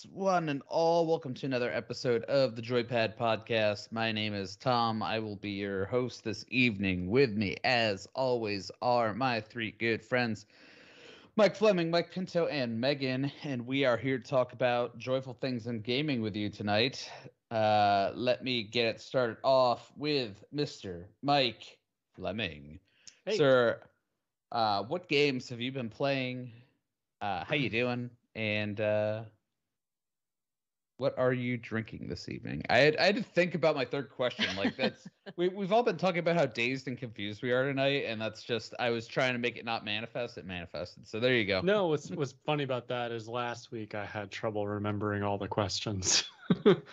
Greetings, one and all. Welcome to another episode of the Joypad Podcast. My name is Tom. I will be your host this evening. With me, as always, are my three good friends, Mike Fleming, Mike Pinto, and Megan. And we are here to talk about joyful things in gaming with you tonight. Let me get it started off with Mr. Mike Fleming. Hey. Sir, what games have you been playing? How you doing? And what are you drinking this evening? I had to think about my third question. Like that's we've all been talking about how dazed and confused we are tonight, and that's just I was trying to make it not manifest. It manifested. So there you go. No, what's funny about that is last week I had trouble remembering all the questions. But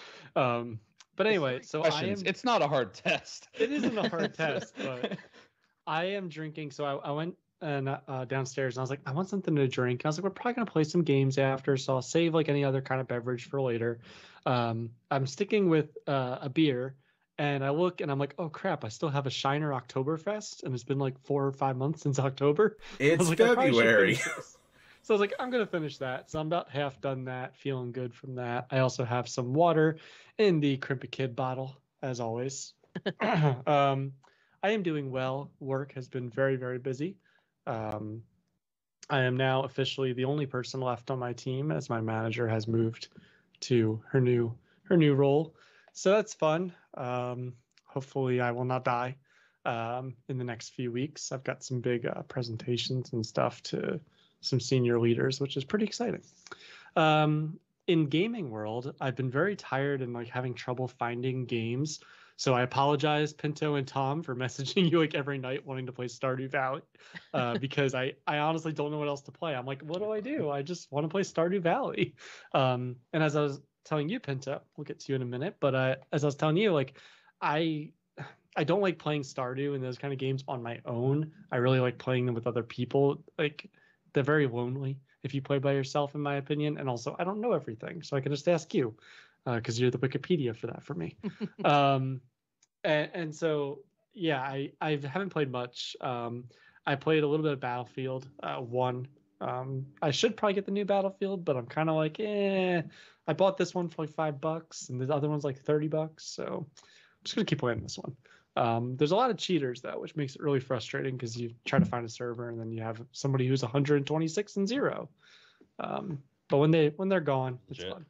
anyway, so questions. It's not a hard test. It isn't a hard test, but I am drinking. So I went downstairs and I was like, I want something to drink. I was like, we're probably gonna play some games after, so I'll save like any other kind of beverage for later. I'm sticking with a beer, and I look and I'm like, oh crap, I still have a Shiner Oktoberfest, and it's been like 4 or 5 months since October. It's like, February. So I was like, I'm gonna finish that. So I'm about half done that, feeling good from that. I also have some water in the Crimpy Kid bottle, as always. I am doing well. Work has been very, very busy. I am now officially the only person left on my team, as my manager has moved to her new role. So that's fun. Hopefully I will not die in the next few weeks. I've got some big presentations and stuff to some senior leaders, which is pretty exciting. In gaming world, I've been very tired and like having trouble finding games. So I apologize, Pinto and Tom, for messaging you like every night wanting to play Stardew Valley, because I honestly don't know what else to play. I'm like, what do? I just want to play Stardew Valley. And as I was telling you, Pinto, we'll get to you in a minute, but as I was telling you, like, I don't like playing Stardew and those kind of games on my own. I really like playing them with other people. Like, they're very lonely if you play by yourself, in my opinion. And also, I don't know everything, so I can just ask you, because you're the Wikipedia for that for me. And so, yeah, I haven't played much. I played a little bit of Battlefield 1. I should probably get the new Battlefield, but I'm kind of like, I bought this one for like $5, and the other one's like $30. So I'm just gonna keep playing this one. There's a lot of cheaters though, which makes it really frustrating because you try to find a server and then you have somebody who's 126 and 0. But when they're gone, it's fun.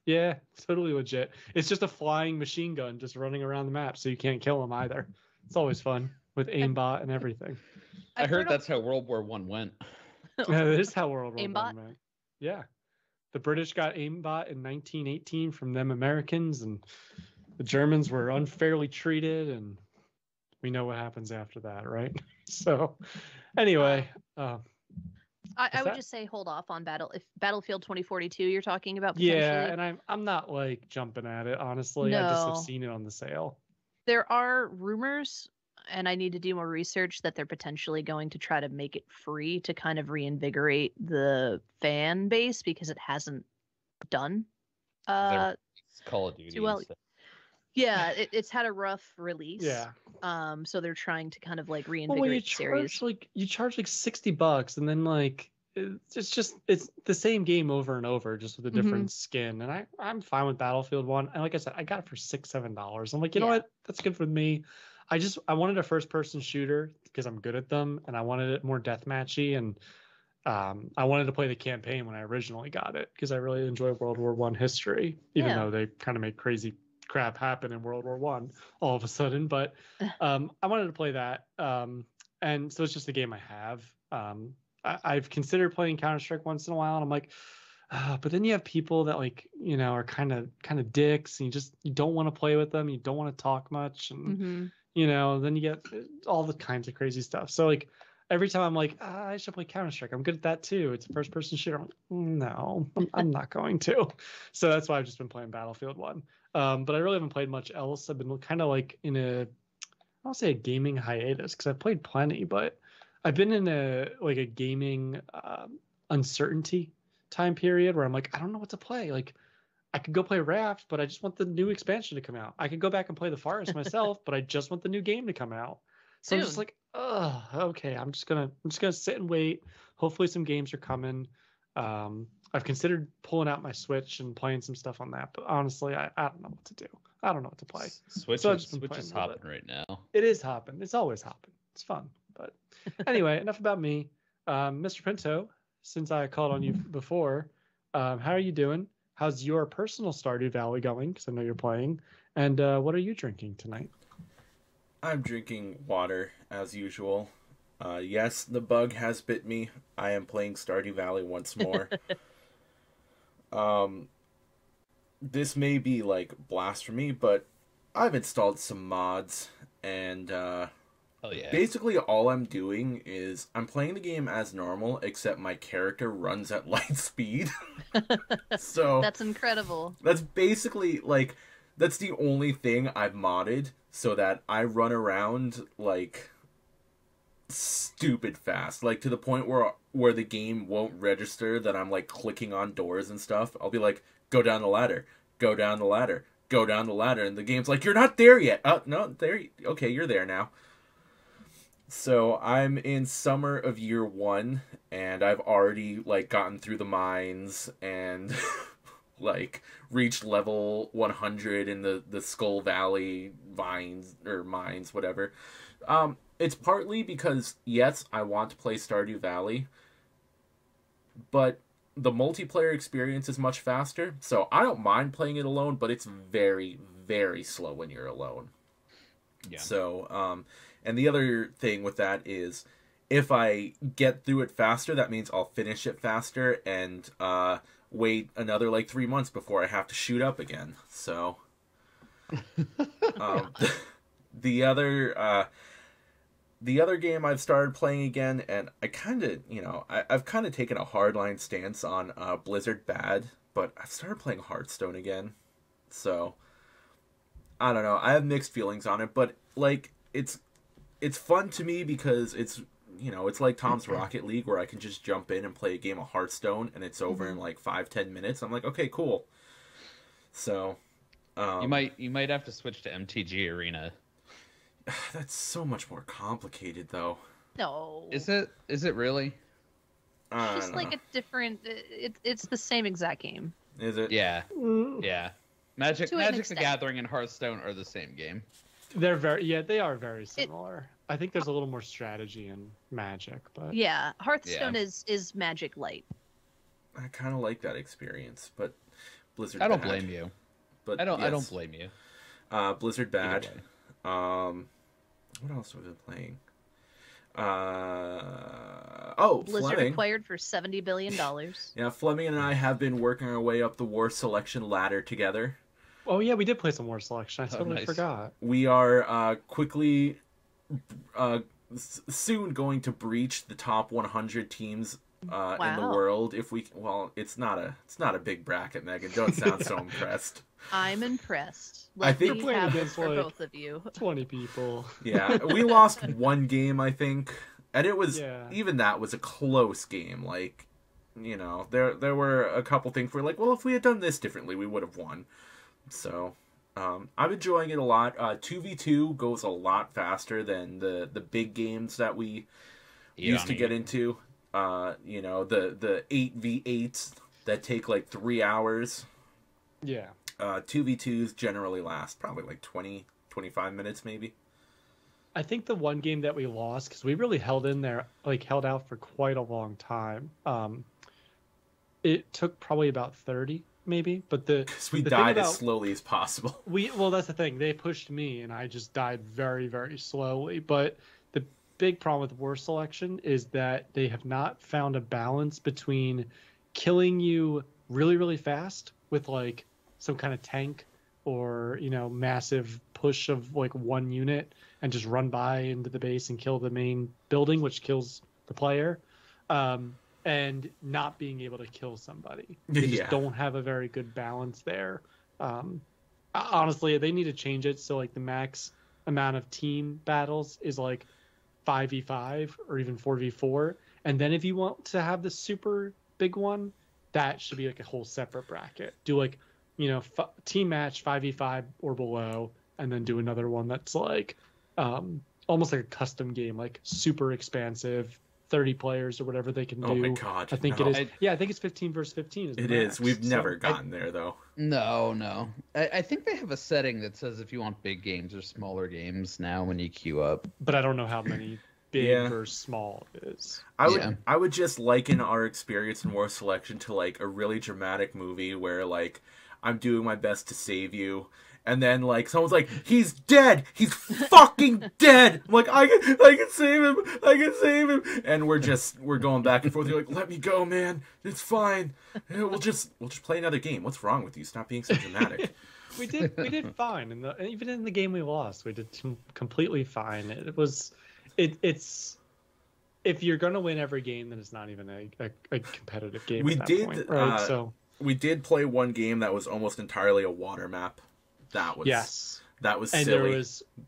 Yeah, totally legit. It's just a flying machine gun just running around the map, so you can't kill them either. It's always fun with aimbot and everything. I heard that's how World War I went. That is how World War aimbot? I went. Yeah, the British got aimbot in 1918 from them Americans, and the Germans were unfairly treated, and we know what happens after that, right? So, anyway. I would just say hold off on Battlefield 2042 you're talking about potentially. Yeah, and I'm not like jumping at it, honestly. No. I just have seen it on the sale. There are rumors, and I need to do more research, that they're potentially going to try to make it free to kind of reinvigorate the fan base because it hasn't done Call of Duty. well. Yeah, it's had a rough release. Yeah. So they're trying to kind of like reinvigorate Well, the series. you charge like $60, and then like it's the same game over and over, just with a different skin. And I'm fine with Battlefield 1. And like I said, I got it for $6-7. I'm like, you know what? That's good for me. I wanted a first person shooter because I'm good at them, and I wanted it more deathmatchy, and I wanted to play the campaign when I originally got it because I really enjoy World War I history, even though they kind of make crazy crap happen in World War I all of a sudden. But I wanted to play that, and so it's just a game I have. I've considered playing Counter-Strike once in a while, and I'm like, but then you have people that like, you know, are kind of dicks, and you don't want to play with them, you don't want to talk much, and you know, then you get all the kinds of crazy stuff. So like every time I'm like, I should play Counter-Strike, I'm good at that too, it's a first person shooter. I'm like, no, I'm not going to. So that's why I've just been playing Battlefield 1. But I really haven't played much else. I've been kind of like in I don't say a gaming hiatus because I've played plenty, but I've been in a gaming uncertainty time period where I'm like, I don't know what to play. Like, I could go play Raft, but I just want the new expansion to come out. I could go back and play the Forest myself, but I just want the new game to come out. So I'm just like, okay, I'm just gonna sit and wait. Hopefully some games are coming. I've considered pulling out my Switch and playing some stuff on that, but honestly, I don't know what to do. I don't know what to play. Switch is hopping right now. It is hopping. It's always hopping. It's fun. But anyway, enough about me. Mr. Pinto, since I called on you before, how are you doing? How's your personal Stardew Valley going? Because I know you're playing. And what are you drinking tonight? I'm drinking water, as usual. Yes, the bug has bit me. I am playing Stardew Valley once more. This may be, like, blasphemy, but I've installed some mods, and basically all I'm doing is I'm playing the game as normal, except my character runs at light speed. So that's incredible. That's basically, like, that's the only thing I've modded, so that I run around, like, stupid fast. Like, to the point where the game won't register that I'm, like, clicking on doors and stuff. I'll be like, go down the ladder, go down the ladder, go down the ladder, and the game's like, you're not there yet. Oh, no, there. Okay, you're there now. So I'm in summer of year 1, and I've already, like, gotten through the mines and like reached level 100 in the Skull Valley mines, whatever. It's partly because, yes, I want to play Stardew Valley, but the multiplayer experience is much faster, so I don't mind playing it alone, but it's very, very slow when you're alone. Yeah. So, and the other thing with that is, if I get through it faster, that means I'll finish it faster and wait another, like, 3 months before I have to shoot up again. So, the other game I've started playing again, and I kind of, I've kind of taken a hardline stance on Blizzard bad, but I've started playing Hearthstone again. So, I don't know. I have mixed feelings on it, but, like, it's fun to me because it's, it's like Tom's Rocket League, where I can just jump in and play a game of Hearthstone, and it's over in, like, 5-10 minutes. I'm like, okay, cool. So, you might have to switch to MTG Arena. That's so much more complicated, though. No. Is it really? It's just like a different. It's the same exact game. Is it? Yeah. Yeah. Magic the Gathering and Hearthstone are the same game. They are very similar. I think there's a little more strategy in Magic, but yeah, Hearthstone is Magic Light. I kind of like that experience, but Blizzard. I don't blame you. But I don't blame you. Blizzard bad. What else have we been playing? Blizzard Fleming. acquired for $70 billion. Yeah, Fleming and I have been working our way up the war selection ladder together. Oh yeah, we did play some war selection. I totally forgot. We are quickly, soon going to breach the top 100 teams in the world. If we, it's not a big bracket, Megan. Don't sound so impressed. I'm impressed. I think you're playing against for both of you. 20 people. Yeah, we lost one game, I think, and it was even that was a close game. Like, there were a couple things where, like, well, if we had done this differently, we would have won. So, I'm enjoying it a lot. 2v2 goes a lot faster than the big games that we used to get into. The 8v8s that take like 3 hours. Yeah. 2v2s generally last probably like 20-25 minutes maybe. I think the one game that we lost, because we really held out for quite a long time. It took probably about 30 maybe, but because we died as slowly as possible. Well, that's the thing. They pushed me and I just died very, very slowly. But the big problem with war selection is that they have not found a balance between killing you really, really fast with like some kind of tank or, massive push of like one unit and just run by into the base and kill the main building, which kills the player. And not being able to kill somebody. They just don't have a very good balance there. Honestly, they need to change it so like the max amount of team battles is like 5v5 or even 4v4. And then if you want to have the super big one, that should be like a whole separate bracket. Do like, team match 5v5 or below, and then do another one that's like almost like a custom game, like super expansive 30 players or whatever they can do. Oh my god! I think no. it is. Yeah, I think it's 15 versus 15. Is the It max, is. We've never so gotten there though. No. I think they have a setting that says if you want big games or smaller games now when you queue up. But I don't know how many big Yeah. versus small is. I would just liken our experience in War Selection to like a really dramatic movie where like I'm doing my best to save you, and then like someone's like, he's dead, he's fucking dead. I'm like, I can save him, and we're going back and forth. You're like, let me go, man, it's fine. We'll just play another game. What's wrong with you? Stop being so dramatic. We did fine, and even in the game we lost, we did completely fine. It's if you're gonna win every game, then it's not even a competitive game. We at that did, point, right? So we did play one game that was almost entirely a water map. That was and silly.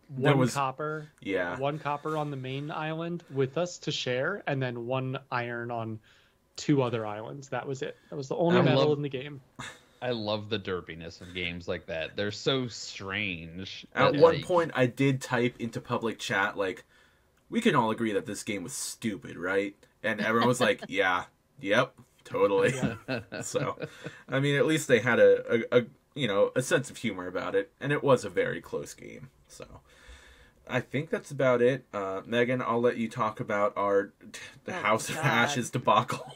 there was copper. Yeah, one copper on the main island with us to share, and then one iron on 2 other islands. That was it. That was the only metal in the game. I love the derpiness of games like that. They're so strange. At one point, I did type into public chat, like, we can all agree that this game was stupid, right? And everyone was like, yeah, yep, totally. Yeah. So, I mean, at least they had a sense of humor about it, and it was a very close game. So, I think that's about it. Megan, I'll let you talk about the House of Ashes debacle.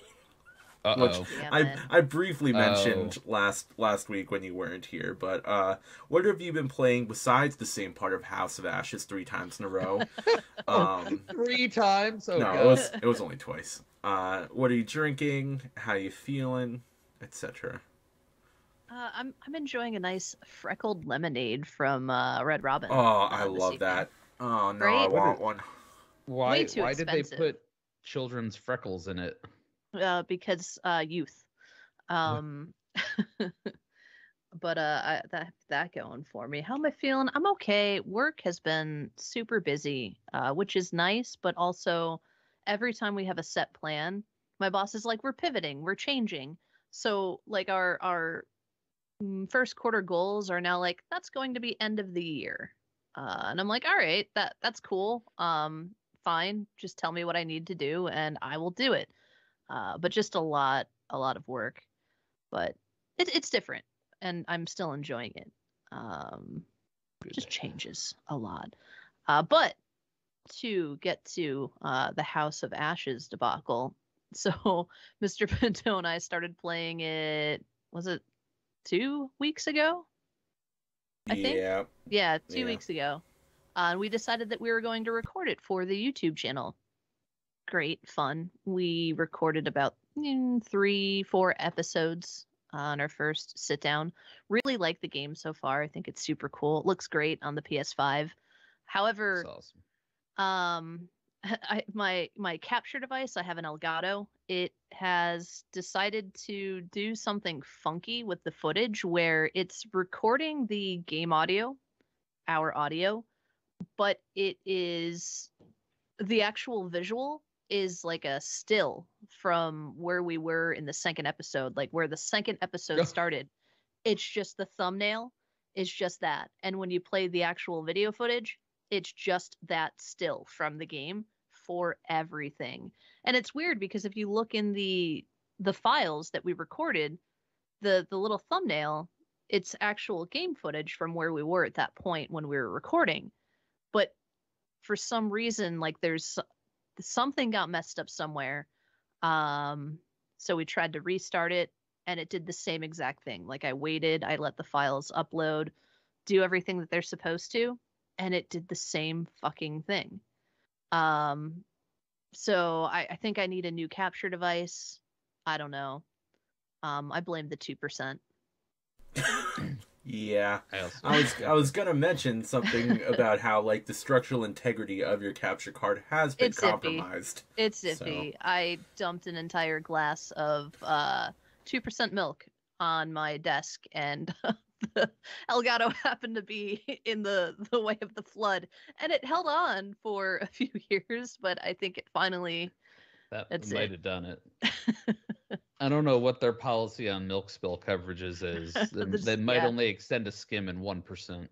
Which I briefly mentioned last week when you weren't here, but what have you been playing besides the same part of House of Ashes 3 times in a row? 3 times? Oh, no, God. it was only twice. What are you drinking? How you feeling? Etc. I'm enjoying a nice freckled lemonade from Red Robin. Oh, I love that. Oh no, Right? I want one. Why too did they expensive. put children's freckles in it? Because youth. But that going for me. How am I feeling? I'm okay. Work has been super busy, which is nice, but also every time we have a set plan, my boss is like, we're pivoting, we're changing. So like our first quarter goals are now like, that's going to be end of the year. And I'm like, all right, that's cool. Fine. Just tell me what I need to do and I will do it. But just a lot of work, but it's different and I'm still enjoying it. Just changes a lot. But to get to the House of Ashes debacle. So Mr. Pinto and I started playing it, was it 2 weeks ago? I think. Yeah, 2 weeks ago. And we decided that we were going to record it for the YouTube channel. Great fun. We recorded about 3-4 episodes on our first sit down. Really like the game so far. I think it's super cool. It looks great on the PS5. However, That's awesome. my capture device, I have an Elgato. It has decided to do something funky with the footage where it's recording the game audio, our audio, but it is the actual visual is like a still from where we were in the second episode, like where the second episode started. It's just the thumbnail is just that. And when you play the actual video footage, it's just that still from the game for everything. And it's weird because if you look in the files that we recorded, the little thumbnail, it's actual game footage from where we were at that point when we were recording. But for some reason, like there's something got messed up somewhere. So we tried to restart it and it did the same exact thing. Like I waited, I let the files upload, do everything that they're supposed to, and it did the same fucking thing. So I think I need a new capture device. I don't know. I blame the 2%. Yeah, I was gonna mention something about how like the structural integrity of your capture card has been compromised. It's iffy. So. I dumped an entire glass of 2% milk on my desk, and the Elgato happened to be in the way of the flood, and it held on for a few years, but I think it finally might have done it. I don't know what their policy on milk spill coverages is. They might only extend a skim in 1%.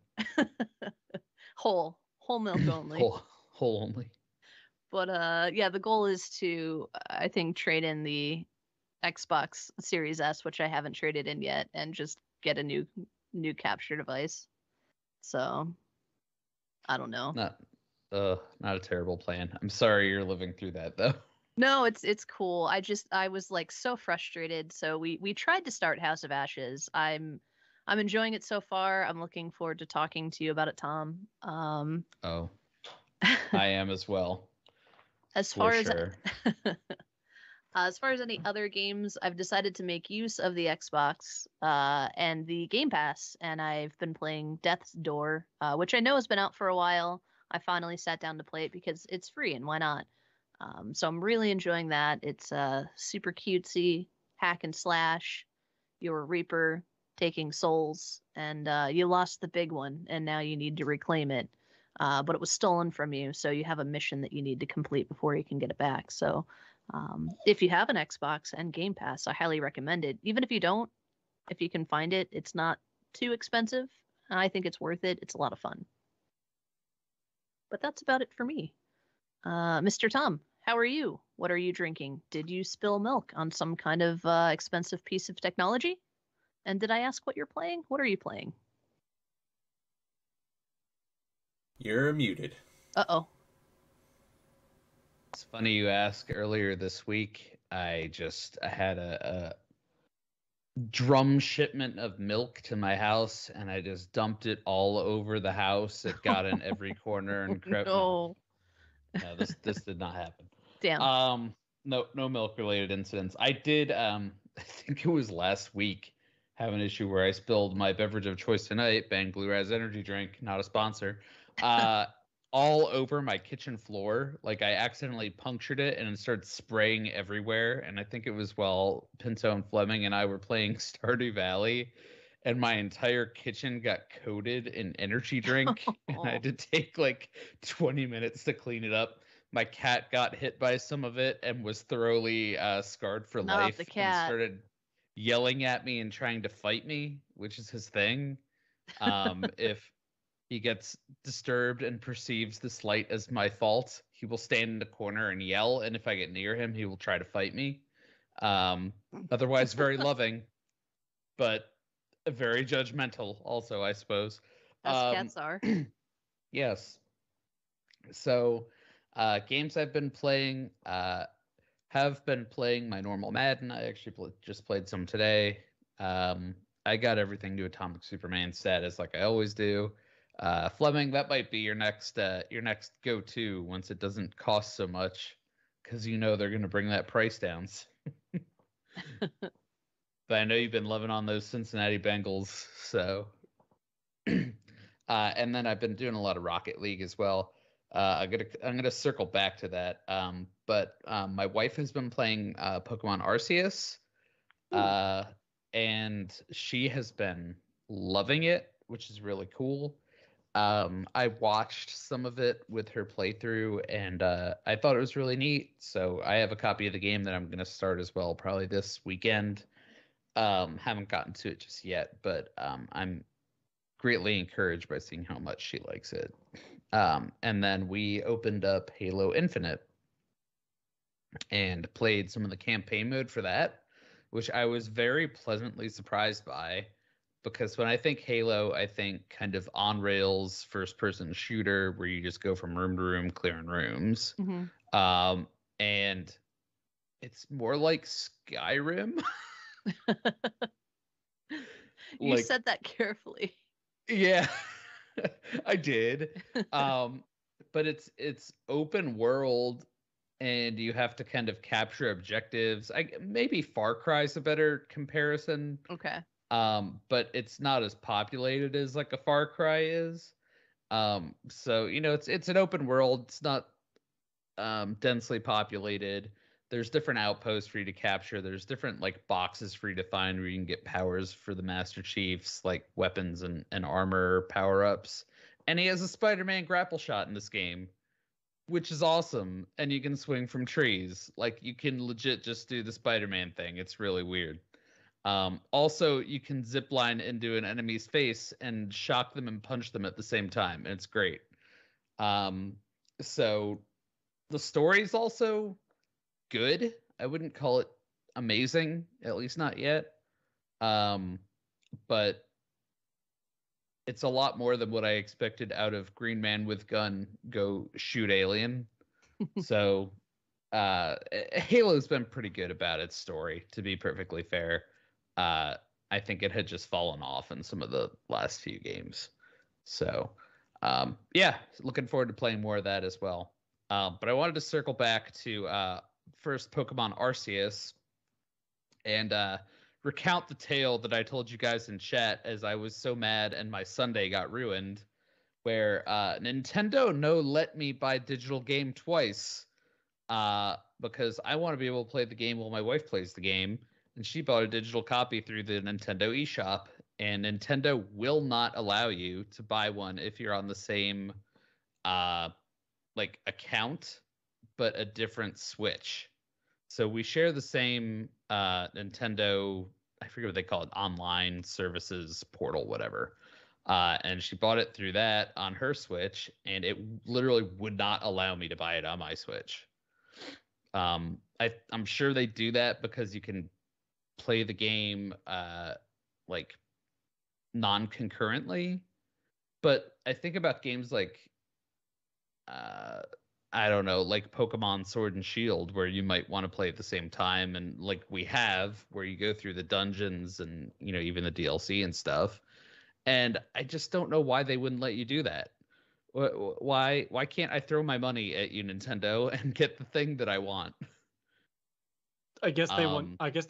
Whole milk only. Whole only. But yeah, the goal is to, I think, trade in the Xbox Series S, which I haven't traded in yet, and just get a new capture device. So I don't know. Not a terrible plan. I'm sorry you're living through that though. No, it's cool. I was like so frustrated. So we tried to start House of Ashes. I'm enjoying it so far. I'm looking forward to talking to you about it, Tom. Oh, I am as well. As For far sure. as far as any other games, I've decided to make use of the Xbox and the Game Pass, and I've been playing Death's Door, which I know has been out for a while. I finally sat down to play it because it's free, and why not? So I'm really enjoying that. It's super cutesy, hack and slash. You're a Reaper taking souls, and you lost the big one, and now you need to reclaim it. But it was stolen from you, so you have a mission that you need to complete before you can get it back. So if you have an Xbox and Game Pass, I highly recommend it. Even if you don't, if you can find it, it's not too expensive. I think it's worth it. It's a lot of fun. But that's about it for me. Mr. Tom, how are you? What are you drinking? Did you spill milk on some kind of expensive piece of technology? And did I ask what you're playing? What are you playing? You're muted. Uh-oh. It's funny you ask. Earlier this week, I had a drum shipment of milk to my house, and I just dumped it all over the house. It got in every corner and crept. No. No, this did not happen. Damn. No milk related incidents. I did I think it was last week, have an issue where I spilled my beverage of choice tonight, Bang Blue Raz energy drink, not a sponsor, all over my kitchen floor. Like I accidentally punctured it and it started spraying everywhere. And I think it was while Pinto and Fleming and I were playing Stardew Valley, and my entire kitchen got coated in energy drink. And I had to take like 20 minutes to clean it up. My cat got hit by some of it and was thoroughly scarred for Not life, the and cat. started yelling at me and trying to fight me, which is his thing. If he gets disturbed and perceives the slight as my fault, he will stand in the corner and yell, and if I get near him, he will try to fight me. Otherwise, very loving, but very judgmental also, I suppose. As cats are. Yes. So games I've been playing, have been playing my normal Madden. I actually just played some today. I got everything to Atomic Superman status like I always do. Fleming, that might be your next go-to once it doesn't cost so much, because you know they're going to bring that price down. But I know you've been loving on those Cincinnati Bengals, so. And then I've been doing a lot of Rocket League as well. I'm gonna circle back to that. But my wife has been playing Pokemon Arceus, and she has been loving it, which is really cool. I watched some of it with her playthrough, and I thought it was really neat. So I have a copy of the game that I'm gonna start as well, probably this weekend. Haven't gotten to it just yet, but I'm greatly encouraged by seeing how much she likes it. And then we opened up Halo Infinite and played some of the campaign mode for that, which I was very pleasantly surprised by, because when I think Halo, I think kind of on rails first person shooter where you just go from room to room clearing rooms. Mm-hmm. And it's more like Skyrim. You said that carefully. Yeah, I did. But it's open world, and you have to kind of capture objectives. Maybe Far Cry's a better comparison. Okay. But it's not as populated as like a Far Cry is. So it's an open world. It's not densely populated. There's different outposts for you to capture. There's different like boxes for you to find where you can get powers for the Master Chiefs, like weapons and armor power-ups. And he has a Spider-Man grapple shot in this game, which is awesome. And you can swing from trees. Like you can legit just do the Spider-Man thing. It's really weird. Also, you can zip line into an enemy's face and shock them and punch them at the same time. And it's great. So the story's also good. I wouldn't call it amazing, at least not yet. But it's a lot more than what I expected out of Green Man with Gun Go Shoot Alien. So Halo's been pretty good about its story, to be perfectly fair. I think it had just fallen off in some of the last few games. So yeah, looking forward to playing more of that as well. But I wanted to circle back to first Pokemon Arceus and recount the tale that I told you guys in chat as I was so mad and my Sunday got ruined, where Nintendo no let me buy digital game twice because I want to be able to play the game while my wife plays the game, and she bought a digital copy through the Nintendo eShop, and Nintendo will not allow you to buy one if you're on the same like account but a different Switch. So we share the same Nintendo, I forget what they call it, online services portal, whatever. And she bought it through that on her Switch, and it literally would not allow me to buy it on my Switch. I'm sure they do that because you can play the game like non-concurrently. But I think about games like I don't know, like Pokemon Sword and Shield, where you might want to play at the same time, and like we have, where you go through the dungeons and even the DLC and stuff. And I just don't know why they wouldn't let you do that. Why can't I throw my money at you, Nintendo, and get the thing that I want? I guess they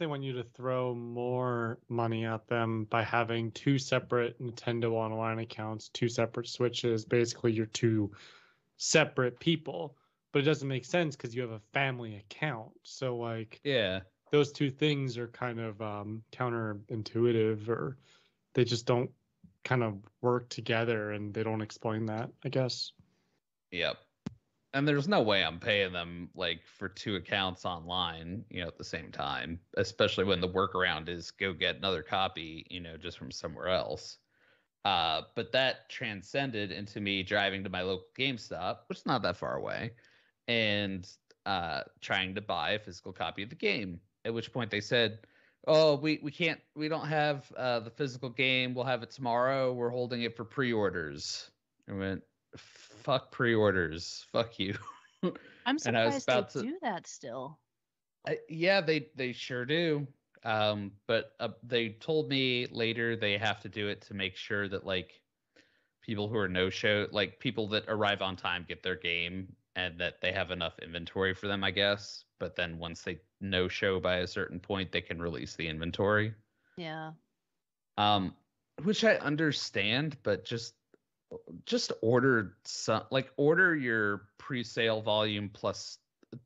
want you to throw more money at them by having two separate Nintendo Online accounts, two separate Switches. Basically, you're two separate people, but it doesn't make sense because you have a family account. So like, yeah, those two things are kind of counterintuitive, or they just don't kind of work together, and they don't explain that, I guess. Yep. And there's no way I'm paying them like for two accounts online, at the same time, especially when the workaround is go get another copy, just from somewhere else. But that transcended into me driving to my local GameStop, which is not that far away, and trying to buy a physical copy of the game. At which point they said, "Oh, we don't have the physical game. We'll have it tomorrow. We're holding it for pre-orders." I went, "Fuck pre-orders. Fuck you." I'm And I was surprised they about to. do that still. Yeah, they sure do. But they told me later they have to do it to make sure that like people who are no-show, like people that arrive on time, get their game, and that they have enough inventory for them, I guess. But then once they no-show by a certain point, they can release the inventory. Yeah. Which I understand, but just order order your pre-sale volume plus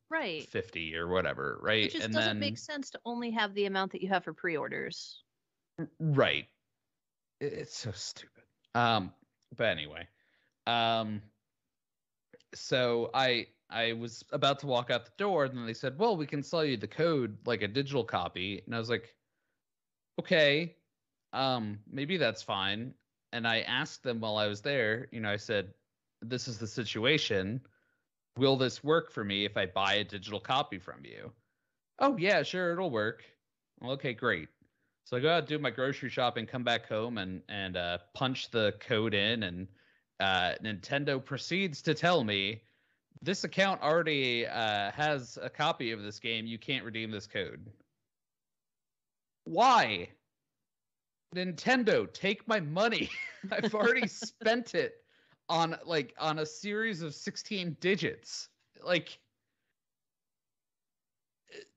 Right. 50 or whatever, right? It just And doesn't then make sense to only have the amount that you have for pre-orders. right. It's so stupid. But anyway, so I was about to walk out the door, and then they said, "Well, we can sell you the code, like a digital copy." And I was like, "Okay, maybe that's fine." And I asked them while I was there, I said, "This is the situation. Will this work for me if I buy a digital copy from you?" "Oh yeah, sure, it'll work." Well, okay, great. So I go out, do my grocery shopping, come back home, and punch the code in, and Nintendo proceeds to tell me this account already has a copy of this game. You can't redeem this code. Why? Nintendo, take my money. I've already spent it on a series of 16 digits. Like,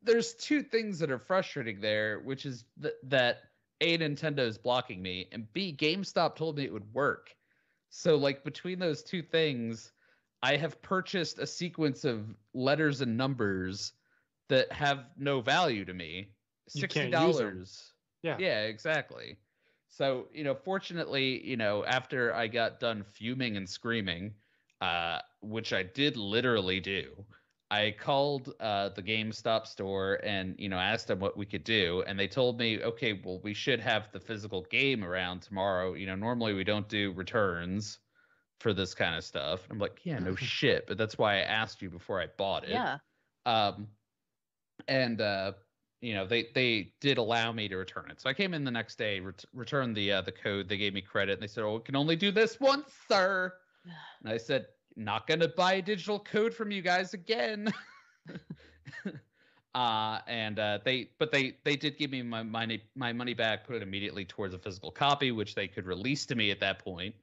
there's two things that are frustrating there, which is that A, Nintendo is blocking me, and B, GameStop told me it would work. So like between those two things, I have purchased a sequence of letters and numbers that have no value to me. $60. Yeah, exactly. So, fortunately, after I got done fuming and screaming, which I did literally do, I called the GameStop store and, asked them what we could do. And they told me, okay, well, we should have the physical game around tomorrow. Normally we don't do returns. for this kind of stuff. I'm like, yeah, no shit, but that's why I asked you before I bought it. Yeah. And they did allow me to return it. So I came in the next day, returned the code. They gave me credit. And they said, "Oh, we can only do this once, sir." And I said, "Not gonna buy a digital code from you guys again." They did give me my money back, put it immediately towards a physical copy, which they could release to me at that point.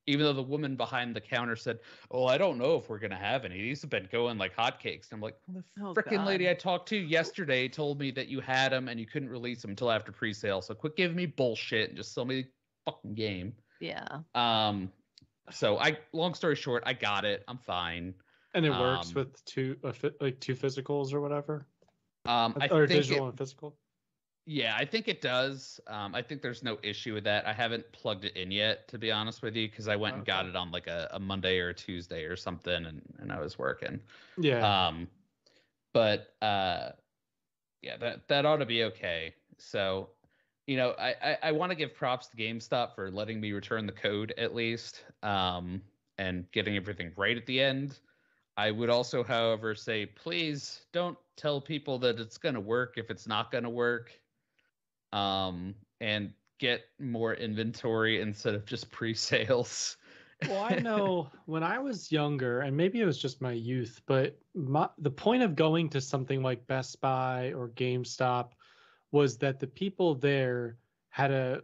Even though the woman behind the counter said, "Oh, I don't know if we're gonna have any. These have been going like hotcakes." And I'm like, well, the freaking lady I talked to yesterday told me that you had them and you couldn't release them until after pre-sale. So quit giving me bullshit and just sell me the fucking game. Yeah. So long story short, I got it. I'm fine. And it works with two physicals or whatever. I or think digital and physical. Yeah, I think it does. I think there's no issue with that. I haven't plugged it in yet, to be honest with you, because I went and got it on like a Monday or a Tuesday or something, and I was working. Yeah. Yeah, that ought to be okay. So, I want to give props to GameStop for letting me return the code at least, and getting everything right at the end. I would also, however, say, please don't tell people that it's going to work if it's not going to work. And get more inventory instead of just pre-sales. Well, I know when I was younger, and maybe it was just my youth, but the point of going to something like Best Buy or GameStop was that the people there had a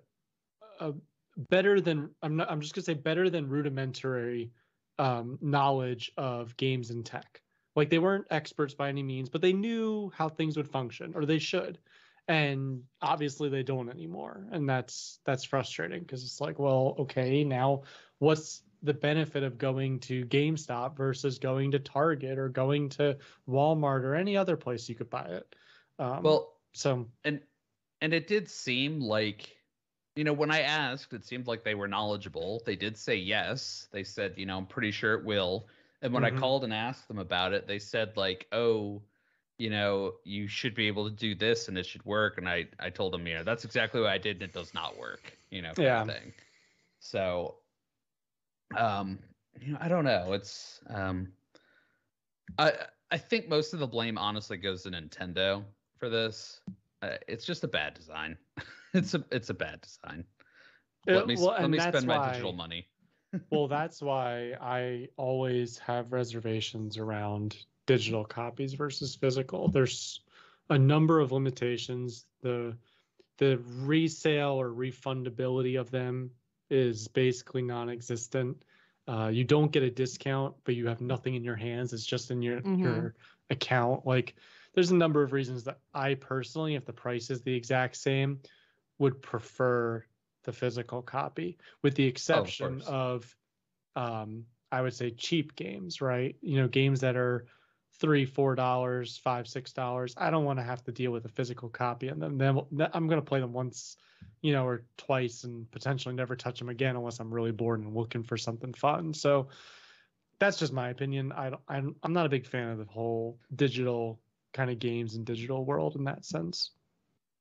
better than I'm just gonna say better than rudimentary knowledge of games and tech. Like they weren't experts by any means, but they knew how things would function, or they should. And obviously they don't anymore, and that's frustrating because it's like, well, okay, now what's the benefit of going to GameStop versus going to Target or going to Walmart or any other place you could buy it? And it did seem like, when I asked, it seemed like they were knowledgeable. They did say yes. They said, I'm pretty sure it will. And when I called and asked them about it, they said like, oh, you should be able to do this and it should work. And I told them, that's exactly what I did and it does not work, kind of thing. So, I don't know. It's, I think most of the blame honestly goes to Nintendo for this. It's just a bad design. It's a bad design. Let me spend my digital money. Well, that's why I always have reservations around digital copies versus physical. There's a number of limitations. The resale or refundability of them is basically non-existent. You don't get a discount, but you have nothing in your hands. It's just in your account. Like there's a number of reasons that I personally, if the price is the exact same, would prefer the physical copy, with the exception of I would say cheap games, right? Games that are $3, $4, $5, $6. I don't want to have to deal with a physical copy, and then I'm going to play them once, or twice, and potentially never touch them again unless I'm really bored and looking for something fun. So that's just my opinion. I'm not a big fan of the whole digital kind of games and digital world in that sense.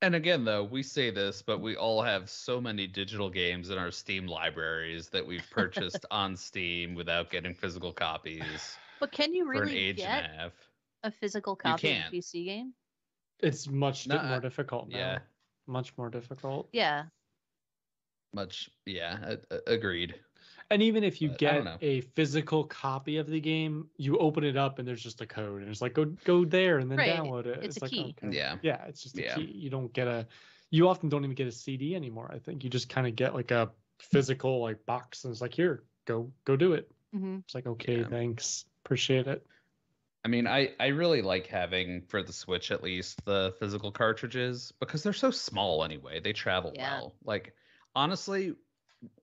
And again, though, we say this, but we all have so many digital games in our Steam libraries that we've purchased on Steam without getting physical copies. But can you really get a physical copy of a PC game? It's much more difficult now. Yeah. Much more difficult. Yeah. Agreed. And even if you get a physical copy of the game, you open it up and there's just a code, and it's like go there and then download it. It's a like, key. Okay. Yeah, it's just a key. You don't get you often don't even get a CD anymore. I think you just kind of get like a physical like box, and it's like, here, go do it. It's like, okay, thanks, appreciate it. I mean, I really like having, for the Switch at least, the physical cartridges because they're so small anyway. They travel well. Like honestly,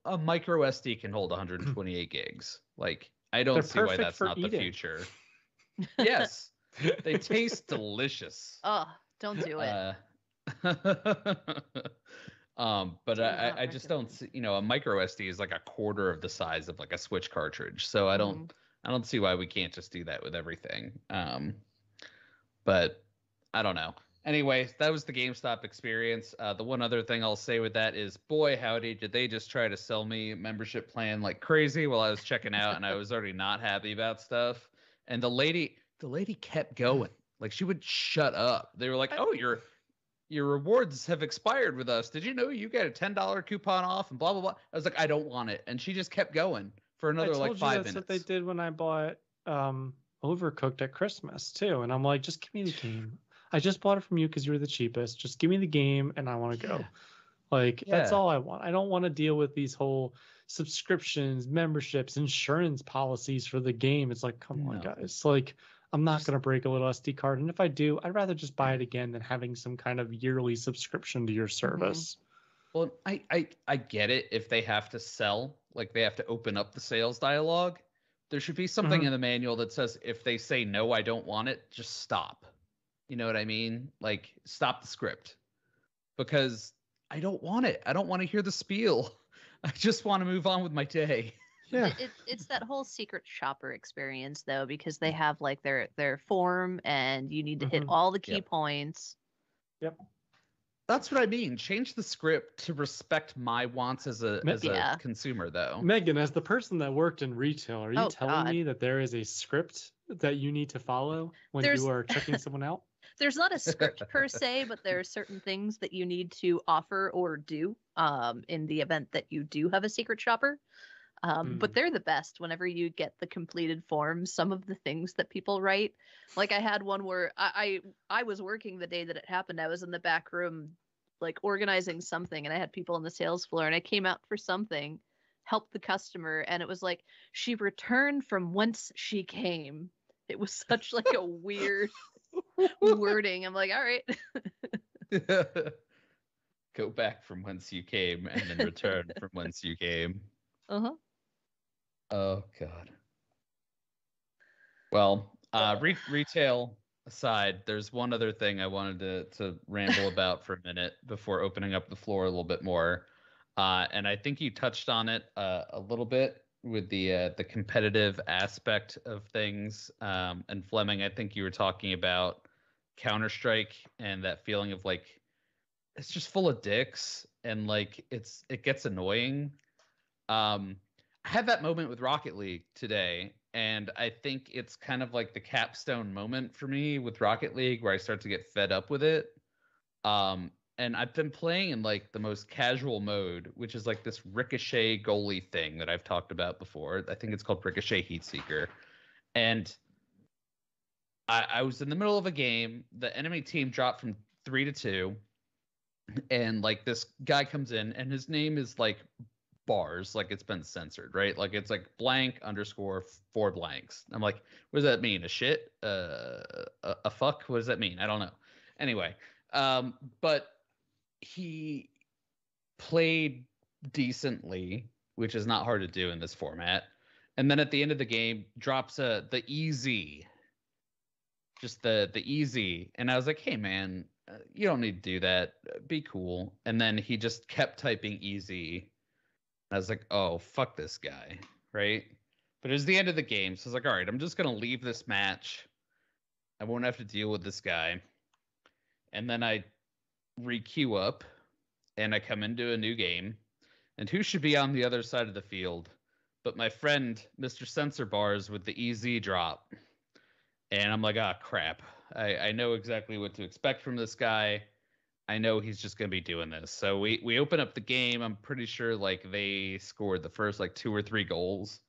a micro SD can hold 128 gigs. Like, I don't see why that's not the future. Yes, they taste delicious. Oh, don't do it. But I just don't see. A micro SD is like a quarter of the size of like a Switch cartridge. So I don't see why we can't just do that with everything. But I don't know. Anyway, that was the GameStop experience. The one other thing I'll say with that is, boy, howdy, did they just try to sell me a membership plan like crazy while I was checking out, and I was already not happy about stuff. And the lady kept going. Like, she would shut up. They were like, "Oh, your rewards have expired with us. Did you know you get a $10 coupon off?" And blah blah blah. I was like, "I don't want it," and she just kept going for another like 5 minutes. That's what they did when I bought Overcooked at Christmas too, and I'm like, just give me the game. I just bought it from you because you were the cheapest. Just give me the game, and I want to go. Like, that's all I want. I don't want to deal with these whole subscriptions, memberships, insurance policies for the game. It's like, come on, guys. Like, I'm not going to break a little SD card. And if I do, I'd rather just buy it again than having some kind of yearly subscription to your service. Well, I get it if they have to sell, like they have to open up the sales dialogue. There should be something in the manual that says if they say, no, I don't want it, just stop. You know what I mean? Like, stop the script. Because I don't want it. I don't want to hear the spiel. I just want to move on with my day. Yeah. It's that whole secret shopper experience, though, because they have like their form and you need to hit all the key points. Yep. That's what I mean. Change the script to respect my wants as a consumer, though. Megan, as the person that worked in retail, are you telling me that there is a script that you need to follow when you are checking someone out? There's not a script per se, but there are certain things that you need to offer or do in the event that you do have a secret shopper. But they're the best whenever you get the completed forms. Some of the things that people write, like I had one where I was working the day that it happened. I was in the back room, like organizing something, and I had people on the sales floor, and I came out for something, helped the customer, and it was like, she returned from whence she came. It was such like a weird wording. I'm like, all right. Go back from whence you came and then return from whence you came. Uh-huh. Oh, God. Well, retail aside, there's one other thing I wanted to ramble about for a minute before opening up the floor a little bit more. And I think you touched on it a little bit with the competitive aspect of things. And Fleming, I think you were talking about Counter-Strike and that feeling of like, it's just full of dicks and like it gets annoying. I had that moment with Rocket League today, and I think it's kind of like the capstone moment for me with Rocket League where I start to get fed up with it. And I've been playing in like the most casual mode, which is like this Ricochet goalie thing that I've talked about before. I think it's called Ricochet Heatseeker. And I was in the middle of a game. The enemy team dropped from 3-2. And like this guy comes in and his name is like bars, like it's been censored, right? Like it's like blank _ 4 blanks. I'm like, what does that mean? A shit? A fuck? What does that mean? I don't know. Anyway, but he played decently, which is not hard to do in this format. And then at the end of the game, drops the easy, just the easy. And I was like, hey man, you don't need to do that. Be cool. And then he just kept typing easy. I was like, oh, fuck this guy, right? But it was the end of the game, so I was like, all right, I'm just going to leave this match. I won't have to deal with this guy. And then I re-queue up, and I come into a new game. And who should be on the other side of the field but my friend, Mr. Censor Bars, with the EZ drop. And I'm like, ah, crap. I know exactly what to expect from this guy. I know he's just going to be doing this. So we open up the game. I'm pretty sure like they scored the first like 2 or 3 goals.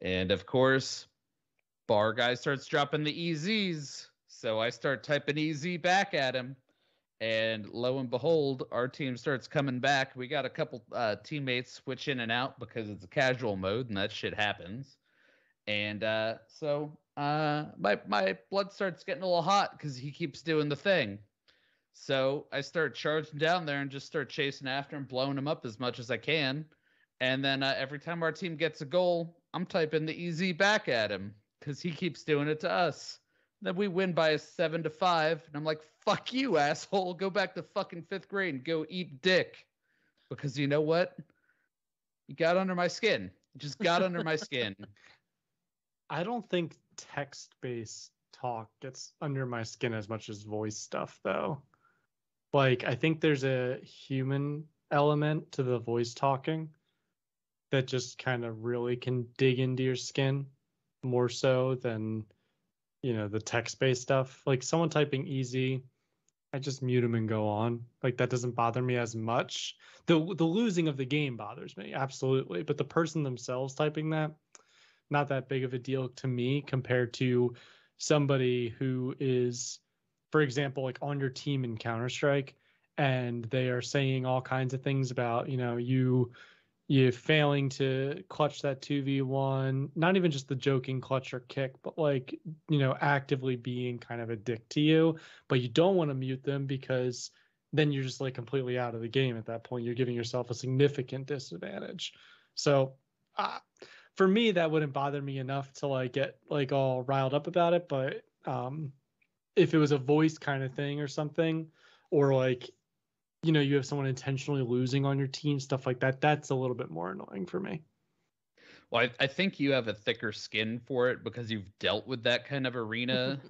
And of course, bar guy starts dropping the EZs. So I start typing EZ back at him. And lo and behold, our team starts coming back. We got a couple teammates switch in and out because it's a casual mode and that shit happens. And so my blood starts getting a little hot because he keeps doing the thing. So I start charging down there and just start chasing after him, blowing him up as much as I can. And then every time our team gets a goal, I'm typing the EZ back at him because he keeps doing it to us. Then we win by a 7-5. And I'm like, fuck you, asshole. Go back to fucking 5th grade and go eat dick. Because you know what? You got under my skin. You just got under my skin. I don't think text-based talk gets under my skin as much as voice stuff, though. Like, I think there's a human element to the voice talking that just kind of really can dig into your skin more so than, the text-based stuff. Like, someone typing easy, I just mute them and go on. Like, that doesn't bother me as much. The losing of the game bothers me, absolutely. But the person themselves typing that, not that big of a deal to me compared to somebody who is, for example, like on your team in Counter-Strike, and they are saying all kinds of things about, you failing to clutch that 2v1, not even just the joking clutch or kick, but like, actively being kind of a dick to you, but you don't want to mute them because then you're just like completely out of the game at that point. You're giving yourself a significant disadvantage. So for me, that wouldn't bother me enough to like get like all riled up about it. But if it was a voice kind of thing or something, or like, you have someone intentionally losing on your team, stuff like that, that's a little bit more annoying for me. Well, I think you have a thicker skin for it because you've dealt with that kind of arena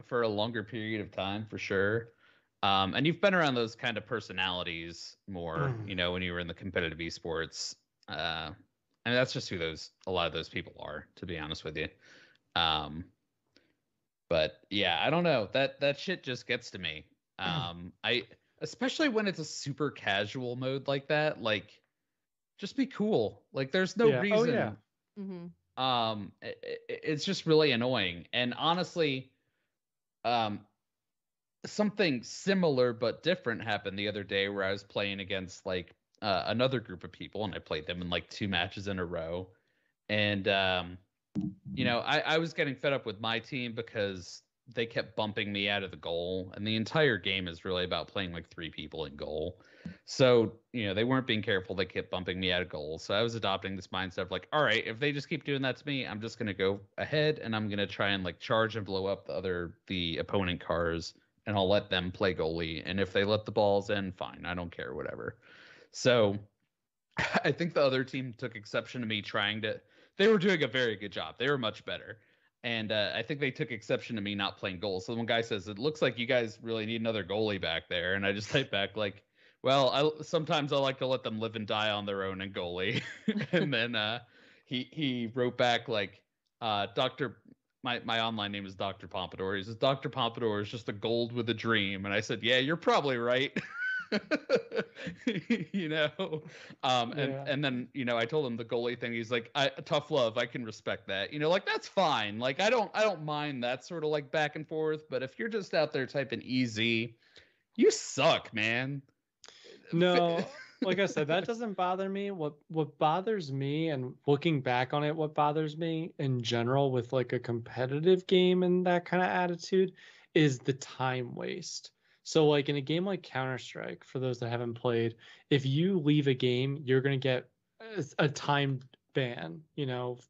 for a longer period of time, for sure. And you've been around those kind of personalities more, when you were in the competitive esports. I mean, that's just who a lot of those people are, to be honest with you. But yeah, I don't know. That shit just gets to me. Especially when it's a super casual mode like that, like just be cool. Like there's no reason. Oh yeah. It's just really annoying. And honestly, something similar but different happened the other day where I was playing against like another group of people, and I played them in like 2 matches in a row. And I was getting fed up with my team because they kept bumping me out of the goal, and the entire game is really about playing like 3 people in goal. So, they weren't being careful. They kept bumping me out of goal. So I was adopting this mindset of like, all right, if they just keep doing that to me, I'm just going to go ahead and I'm going to try and like charge and blow up the opponent cars, and I'll let them play goalie. And if they let the balls in, fine. I don't care, whatever. So I think the other team took exception to me they were doing a very good job. They were much better. And I think they took exception to me not playing goals. So one guy says, it looks like you guys really need another goalie back there. And I just type back like, well, sometimes I like to let them live and die on their own in goalie. And then he wrote back like, my online name is Dr. Pompadour. He says, Dr. Pompadour is just a gold with a dream. And I said, yeah, you're probably right. And then I told him the goalie thing. He's like, tough love, I can respect that, like that's fine. Like I don't mind that sort of like back and forth, but if you're just out there typing easy, you suck, man. No, like I said, that doesn't bother me. What bothers me, and looking back on it, what bothers me in general with like a competitive game and that kind of attitude is the time waste. So like in a game like Counter-Strike, for those that haven't played, if you leave a game, you're going to get a timed ban,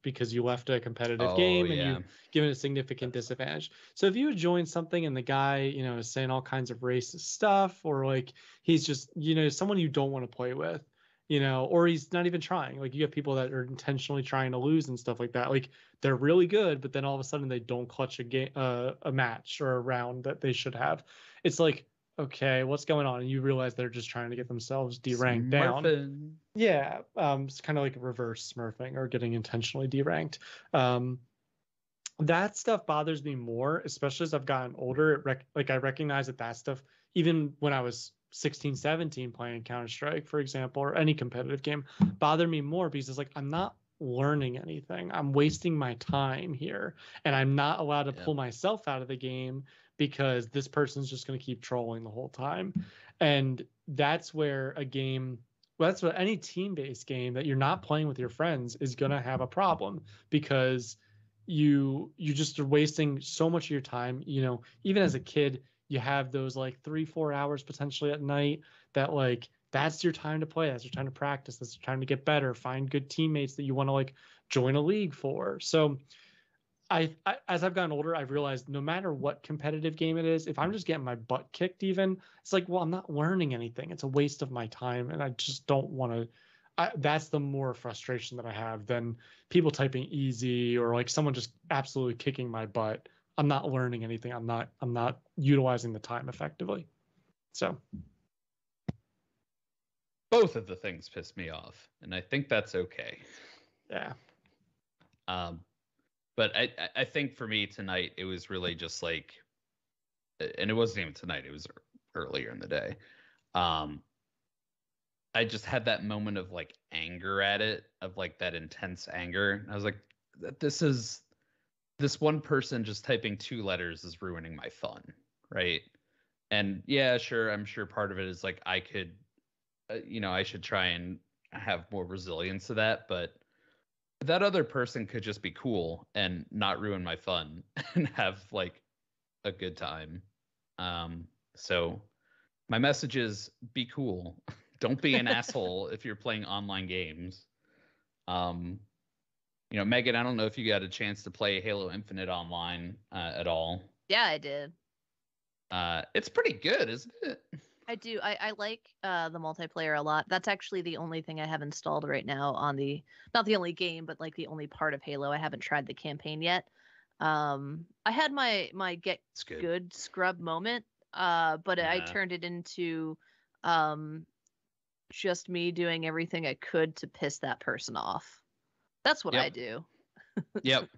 because you left a competitive game and you've given a significant disadvantage. So if you join something and the guy, is saying all kinds of racist stuff, or like he's just, someone you don't want to play with, or he's not even trying. Like you have people that are intentionally trying to lose and stuff like that. Like they're really good, but then all of a sudden they don't clutch a game, a match or a round that they should have. It's like, okay, what's going on? And you realize they're just trying to get themselves deranked down. Yeah, it's kind of like reverse smurfing or getting intentionally deranked. That stuff bothers me more, especially as I've gotten older. I recognize that stuff, even when I was 16, 17 playing Counter-Strike, for example, or any competitive game, bothered me more because it's like, I'm not learning anything. I'm wasting my time here, and I'm not allowed to pull myself out of the game because this person's just going to keep trolling the whole time. And that's where that's what any team-based game that you're not playing with your friends is going to have a problem, because you just are wasting so much of your time. Even as a kid, you have those like 3-4 hours potentially at night that like, that's your time to play. That's your time to practice. That's your time to get better, find good teammates that you want to like join a league for. So I as I've gotten older, I've realized no matter what competitive game it is, if I'm just getting my butt kicked even, it's like, well, I'm not learning anything. It's a waste of my time, and I just don't want to. That's the more frustration that I have than people typing easy or like someone just absolutely kicking my butt. I'm not learning anything. I'm not utilizing the time effectively. So Both of the things piss me off, and I think that's okay. yeah. But I think for me tonight, it was really just like, and it wasn't even tonight, it was earlier in the day. I just had that moment of like anger at it, of like that intense anger. I was like, this one person just typing 2 letters is ruining my fun, right? And yeah, sure, I'm sure part of it is like I could, I should try and have more resilience to that, but that other person could just be cool and not ruin my fun and have like a good time. So my message is be cool. Don't be an asshole if you're playing online games. Megan, I don't know if you got a chance to play Halo Infinite online at all. Yeah, I did. It's pretty good, isn't it? I do. I like the multiplayer a lot. That's actually the only thing I have installed right now on not the only game, but like the only part of Halo. I haven't tried the campaign yet. I had my get good scrub moment, but I turned it into just me doing everything I could to piss that person off. That's what I do. Yep.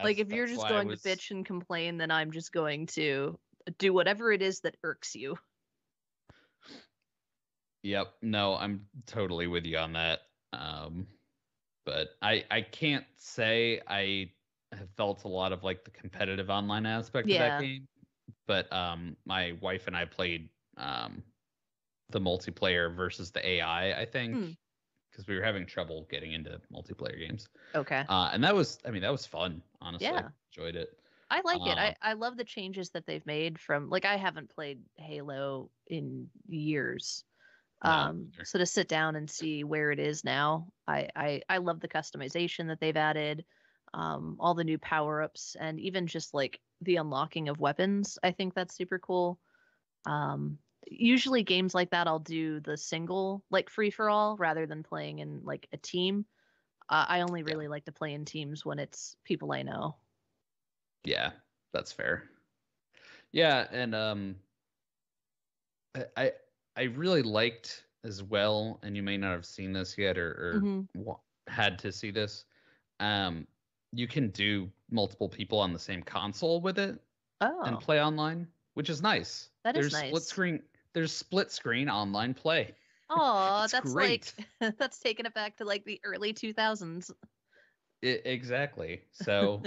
Like if you're just going to bitch and complain, then I'm just going to do whatever it is that irks you. Yep. No, I'm totally with you on that. But I can't say I have felt a lot of like the competitive online aspect of that game. But my wife and I played the multiplayer versus the AI, I think, because we were having trouble getting into multiplayer games. Okay. And that was fun, honestly. Yeah. Enjoyed it. I like it. I love the changes that they've made from, like, I haven't played Halo in years. So to sit down and see where it is now, I love the customization that they've added, all the new power-ups, and even just like the unlocking of weapons. I think that's super cool. Usually games like that, I'll do the single, like free-for-all, rather than playing in like a team. I only really like to play in teams when it's people I know. Yeah, that's fair. Yeah, and I really liked as well, and you may not have seen this yet or had to see this. You can do multiple people on the same console with it and play online, which is nice. There's nice. There's split screen online play. Oh, that's great. Like that's taking it back to like the early 2000s. Exactly. So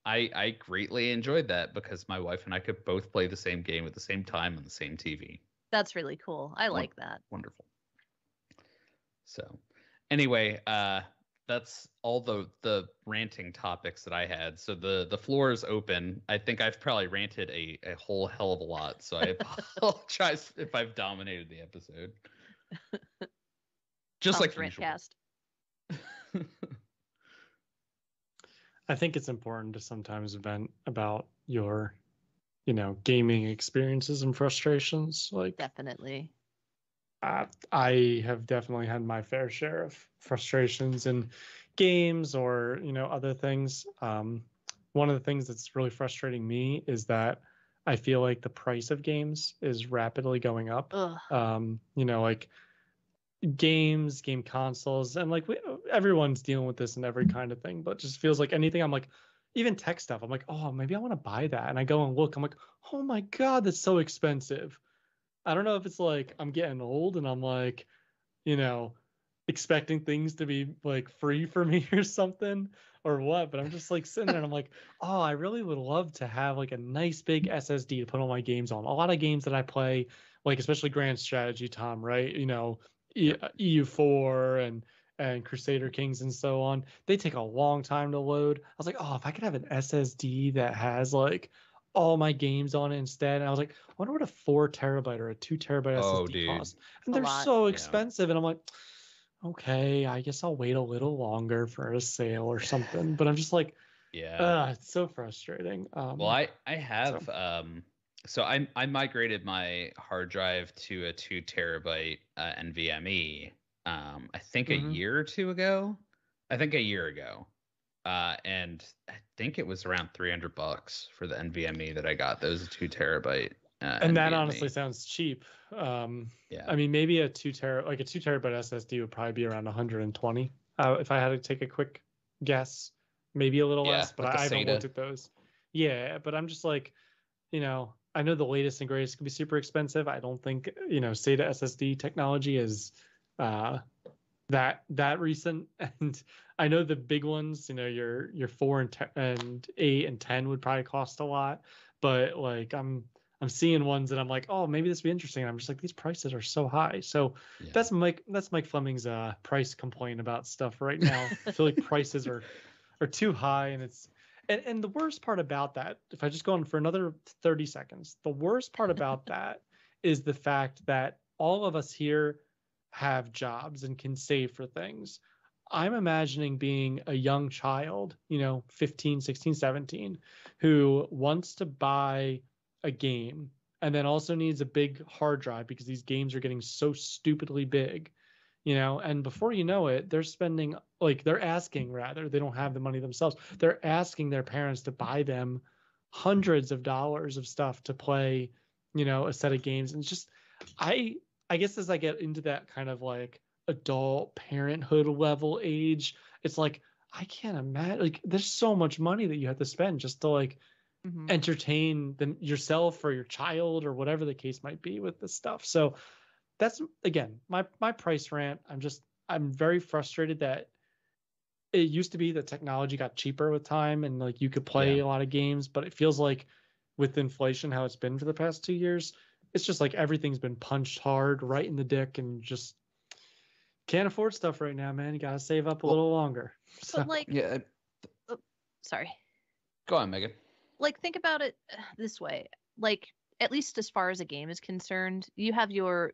I greatly enjoyed that because my wife and I could both play the same game at the same time on the same TV. That's really cool. I like that. Wonderful. So anyway, that's all the ranting topics that I had. So the floor is open. I think I've probably ranted a whole hell of a lot. So I apologize if I've dominated the episode. Just like Rantcast. I think it's important to sometimes vent about your, gaming experiences and frustrations. Like definitely. I have definitely had my fair share of frustrations in games or, other things. One of the things that's really frustrating me is that I feel like the price of games is rapidly going up. Like games, game consoles, and like everyone's dealing with this and every kind of thing, but it just feels like anything I'm like, even tech stuff, I'm like, oh, maybe I want to buy that. And I go and look, I'm like, oh my God, that's so expensive. I don't know if it's like I'm getting old and I'm like, expecting things to be like free for me or something or what, but I'm just like sitting there and I'm like, oh, I really would love to have like a nice big SSD to put all my games on. A lot of games that I play, like especially Grand Strategy, Tom, right? EU4 and Crusader Kings and so on, they take a long time to load. I was like, oh, if I could have an SSD that has like all my games on it instead. And I was like, I wonder what a 4 terabyte or a 2 terabyte SSD costs. And they're so expensive. And I'm like, okay, I guess I'll wait a little longer for a sale or something. But I'm just like, it's so frustrating. Well, I have so I migrated my hard drive to a 2 terabyte NVMe. I think a year or two ago. I think a year ago. And I think it was around $300 for the NVMe that I got. That was a 2 terabyte. And that honestly sounds cheap. Yeah. I mean, maybe a 2 terabyte SSD would probably be around 120. If I had to take a quick guess, maybe a little less, but like I haven't looked at those. Yeah, but I'm just like, I know the latest and greatest can be super expensive. I don't think, SATA SSD technology is that recent. And I know the big ones, your 4 and 8 and 10 would probably cost a lot, but like I'm seeing ones that I'm like, oh, maybe this would be interesting. And I'm just like, these prices are so high. So that's Mike Fleming's price complaint about stuff right now. I feel like prices are too high, and and the worst part about that, if I just go on for another 30 seconds, the worst part about that is the fact that all of us here have jobs and can save for things. I'm imagining being a young child, 15, 16, 17, who wants to buy a game and then also needs a big hard drive because these games are getting so stupidly big, and before you know it, they're asking, rather, they don't have the money themselves. They're asking their parents to buy them hundreds of dollars of stuff to play, a set of games. And just, I guess as I get into that kind of like adult parenthood level age, it's like, I can't imagine, like, there's so much money that you have to spend just to like entertain yourself or your child or whatever the case might be with this stuff. So that's, again, my price rant. I'm very frustrated that it used to be that technology got cheaper with time and like you could play a lot of games, but it feels like with inflation, how it's been for the past 2 years, it's just like everything's been punched hard right in the dick and just can't afford stuff right now, man. You gotta save up a little longer. So. But like, sorry. Go on, Megan. Like, think about it this way. Like, at least as far as a game is concerned, you have your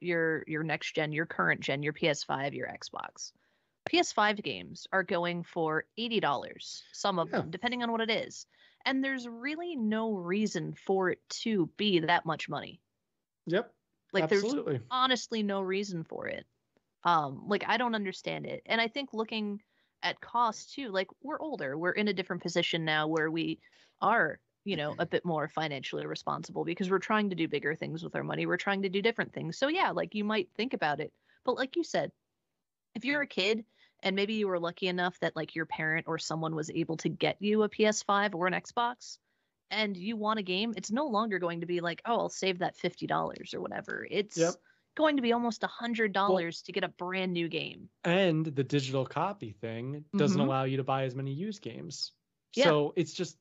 next gen, your current gen, your PS5, your Xbox. PS5 games are going for $80, some of them, depending on what it is. And there's really no reason for it to be that much money. Yep. Like, absolutely. There's honestly no reason for it. Like, I don't understand it. And I think looking at cost too, like, we're older. We're in a different position now where we are, a bit more financially responsible because we're trying to do bigger things with our money. We're trying to do different things. So yeah, like, you might think about it. But like you said, if you're a kid and maybe you were lucky enough that like your parent or someone was able to get you a PS5 or an Xbox and you want a game, it's no longer going to be like, oh, I'll save that $50 or whatever. It's going to be almost $100 to get a brand new game. And the digital copy thing doesn't allow you to buy as many used games. So it's just,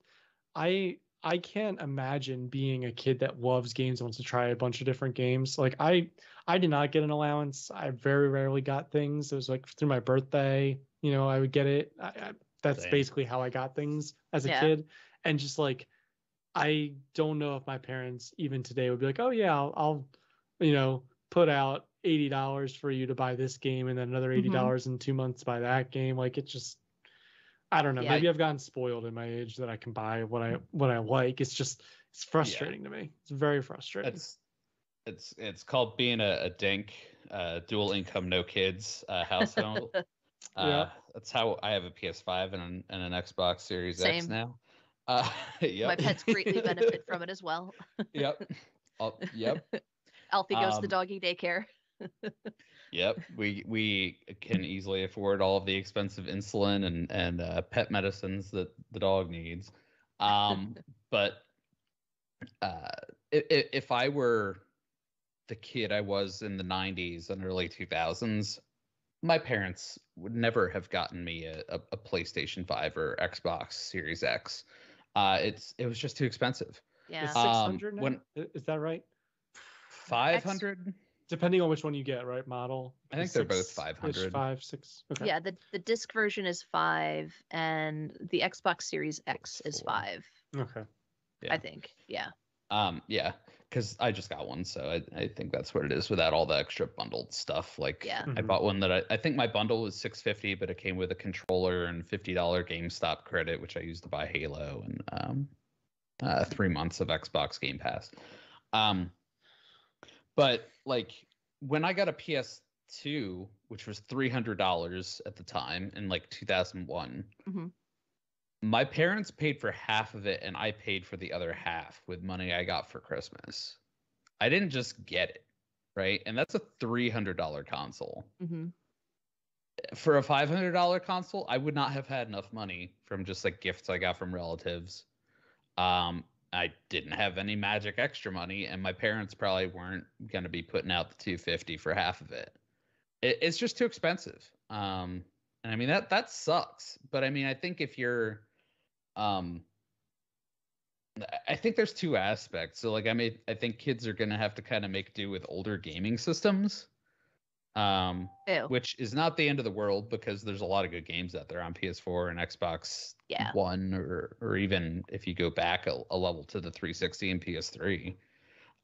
I can't imagine being a kid that loves games and wants to try a bunch of different games. Like I did not get an allowance. I very rarely got things. It was like through my birthday, I would get it. That's basically how I got things as a kid. And just like, I don't know if my parents even today would be like, oh yeah, I'll put out $80 for you to buy this game and then another $80 in 2 months to buy that game. Like, it just, I don't know. Maybe I've gotten spoiled in my age that I can buy what I like. It's just, it's frustrating to me. It's very frustrating. It's called being a dink, dual income, no kids household. That's how I have a PS5 and an Xbox Series X now. My pets greatly benefit from it as well. Yep. Alfie goes to doggy daycare. Yep, we can easily afford all of the expensive insulin and pet medicines that the dog needs. But if I were the kid I was in the 90s and early 2000s, my parents would never have gotten me a PlayStation 5 or Xbox Series X. It was just too expensive. Yeah. It's 600 now? Is that right? 500? Depending on which one you get, right? Model. I think they're both 500. 5, 6. Okay. Yeah, the disc version is 5 and the Xbox Series X is 5. Okay. Yeah. I think. Yeah. Yeah, because I just got one, so I think that's what it is without all the extra bundled stuff. Like, I bought one that I think my bundle was $650, but it came with a controller and $50 GameStop credit, which I used to buy Halo and 3 months of Xbox Game Pass. But like when I got a PS2, which was $300 at the time in like 2001, my parents paid for half of it and I paid for the other half with money I got for Christmas. I didn't just get it, right? And that's a $300 console. Mm-hmm. For a $500 console, I would not have had enough money from just like gifts I got from relatives. I didn't have any magic extra money, and my parents probably weren't going to be putting out the $250 for half of it. It's just too expensive. And I mean that sucks. But I mean, I think if you're, I think there's two aspects. So like, I think kids are going to have to kind of make do with older gaming systems. Ew. Which is not the end of the world because there's a lot of good games out there on PS4 and Xbox One, or even if you go back a level to the 360 and PS3.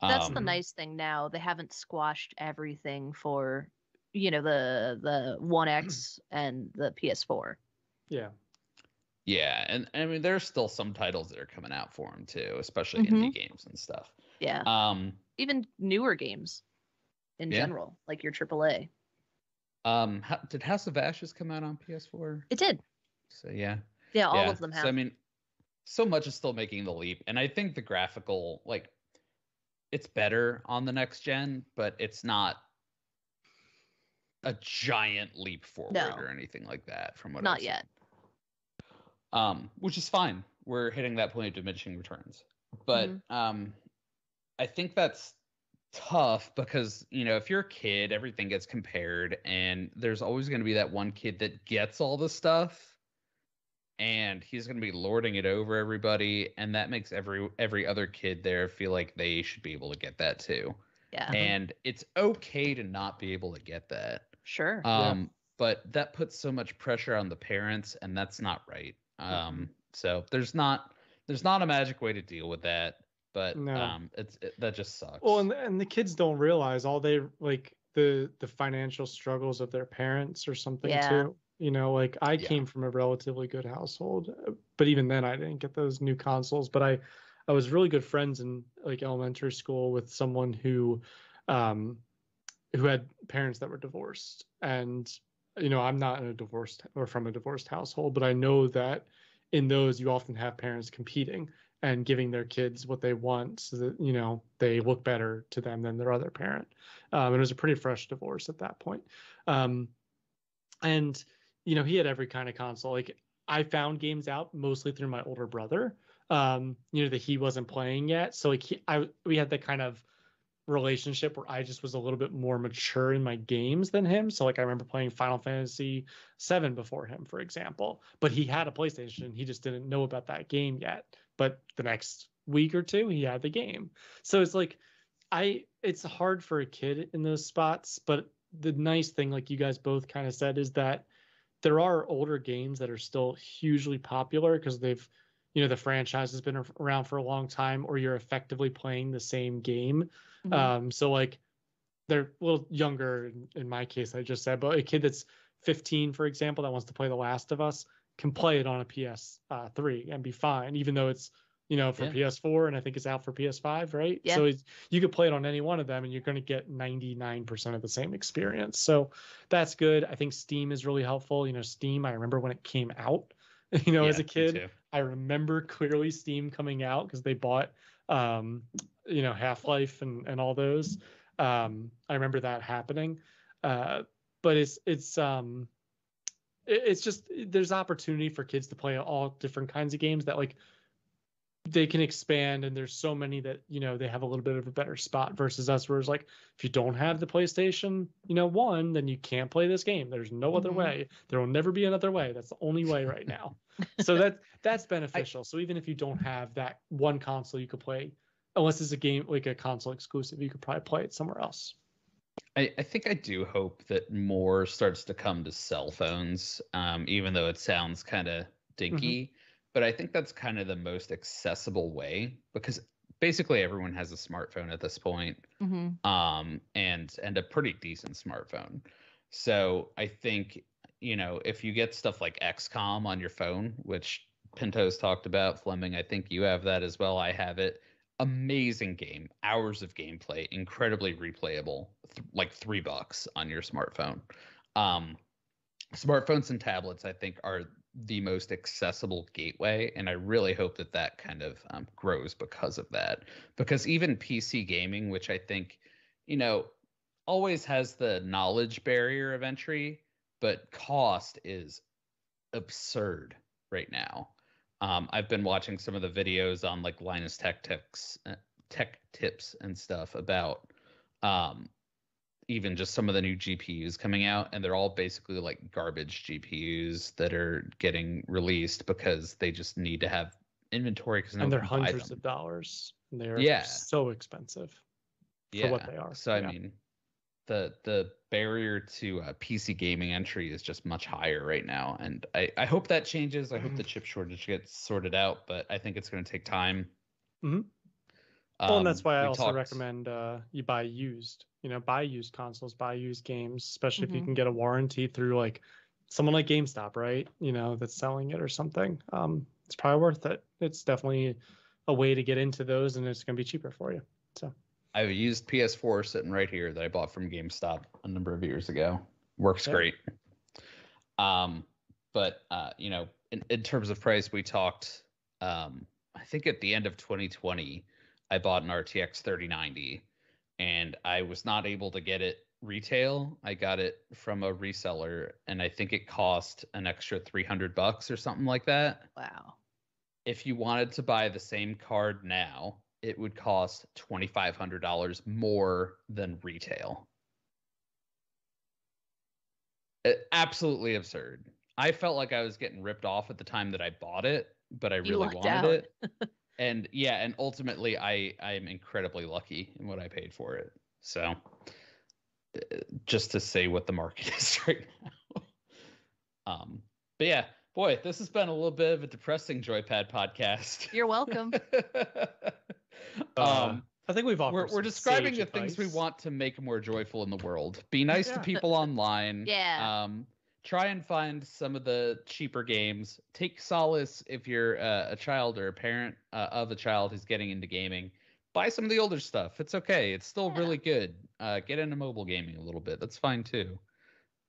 That's the nice thing now. They haven't squashed everything for, the One X and the PS4. Yeah. Yeah, and I mean there's still some titles that are coming out for them too, especially indie games and stuff. Yeah. Even newer games in general, like your AAA. Did House of Ashes come out on PS4? It did. So yeah, all of them have. So I mean, so much is still making the leap, and I think the graphical, like, it's better on the next gen, but it's not a giant leap forward or anything like that. From what not yet. Which is fine. We're hitting that point of diminishing returns, but I think that's tough because, if you're a kid, everything gets compared, and there's always going to be that one kid that gets all the stuff, and he's going to be lording it over everybody, and that makes every other kid there feel like they should be able to get that too. Yeah. And it's okay to not be able to get that. Sure. But that puts so much pressure on the parents, and that's not right. So there's not a magic way to deal with that. But that just sucks. Well, and the kids don't realize all they like the financial struggles of their parents or something too. Like I came from a relatively good household, but even then I didn't get those new consoles. But I was really good friends in like elementary school with someone who had parents that were divorced, and I'm not in a divorced or from a divorced household, but I know that in those you often have parents competing and giving their kids what they want so that, they look better to them than their other parent. And it was a pretty fresh divorce at that point. And, he had every kind of console. Like I found games out mostly through my older brother, that he wasn't playing yet. So like we had that kind of relationship where I just was a little bit more mature in my games than him. So like I remember playing Final Fantasy VII before him, for example, but he had a PlayStation. He just didn't know about that game yet. But the next week or two, he had the game. So it's like, it's hard for a kid in those spots. But the nice thing, like you guys both kind of said, is that there are older games that are still hugely popular because they've, the franchise has been around for a long time, or you're effectively playing the same game. So like they're a little younger in my case, I just said, but a kid that's 15, for example, that wants to play The Last of Us can play it on a PS3 and be fine, even though it's, for PS4 and I think it's out for PS5, right? Yeah. So you could play it on any one of them and you're going to get 99% of the same experience. So that's good. I think Steam is really helpful. Steam, I remember when it came out, as a kid, I remember clearly Steam coming out because they bought, Half-Life and all those. I remember that happening. But it's just there's opportunity for kids to play all different kinds of games that like they can expand, and there's so many that they have a little bit of a better spot versus us, where it's like if you don't have the PlayStation 1, then you can't play this game. There's no other way. There will never be another way. That's the only way right now. So that's beneficial. So even if you don't have that one console you could play, unless it's a game like a console exclusive, you could probably play it somewhere else. I think I do hope that more starts to come to cell phones, even though it sounds kind of dinky. But I think that's kind of the most accessible way, because basically everyone has a smartphone at this point, and a pretty decent smartphone. So I think, if you get stuff like XCOM on your phone, which Pinto's talked about, Fleming, I think you have that as well. I have it. Amazing game, hours of gameplay, incredibly replayable, like $3 on your smartphone. Smartphones and tablets, I think, are the most accessible gateway, and I really hope that that kind of grows because of that. Because even PC gaming, which I think, always has the knowledge barrier of entry, but cost is absurd right now. I've been watching some of the videos on like Linus Tech Tips and stuff about even just some of the new GPUs coming out, and they're all basically like garbage GPUs that are getting released because they just need to have inventory because and they're hundreds of dollars. And they're so expensive for what they are. So I mean, the barrier to PC gaming entry is just much higher right now, and I hope that changes. I hope the chip shortage gets sorted out, but I think it's going to take time. Mm-hmm. Well, and that's why I also recommend you buy used. Buy used consoles, buy used games, especially if you can get a warranty through like someone like GameStop, right? That's selling it or something. It's probably worth it. It's definitely a way to get into those, and it's going to be cheaper for you. So I have a used PS4 sitting right here that I bought from GameStop a number of years ago. Works great. But in terms of price, we talked. I think at the end of 2020, I bought an RTX 3090, and I was not able to get it retail. I got it from a reseller, and I think it cost an extra $300 or something like that. Wow. If you wanted to buy the same card now, it would cost $2,500 more than retail. Absolutely absurd. I felt like I was getting ripped off at the time that I bought it, but I really wanted it. And ultimately I am incredibly lucky in what I paid for it. So just to say what the market is right now. But yeah, boy, this has been a little bit of a depressing Joypad podcast. You're welcome. I think we're describing the things we want to make more joyful in the world. Be nice to people online. Yeah. Try and find some of the cheaper games. Take solace if you're a child or a parent of a child who's getting into gaming. Buy some of the older stuff. It's okay. It's still really good. Get into mobile gaming a little bit. That's fine too.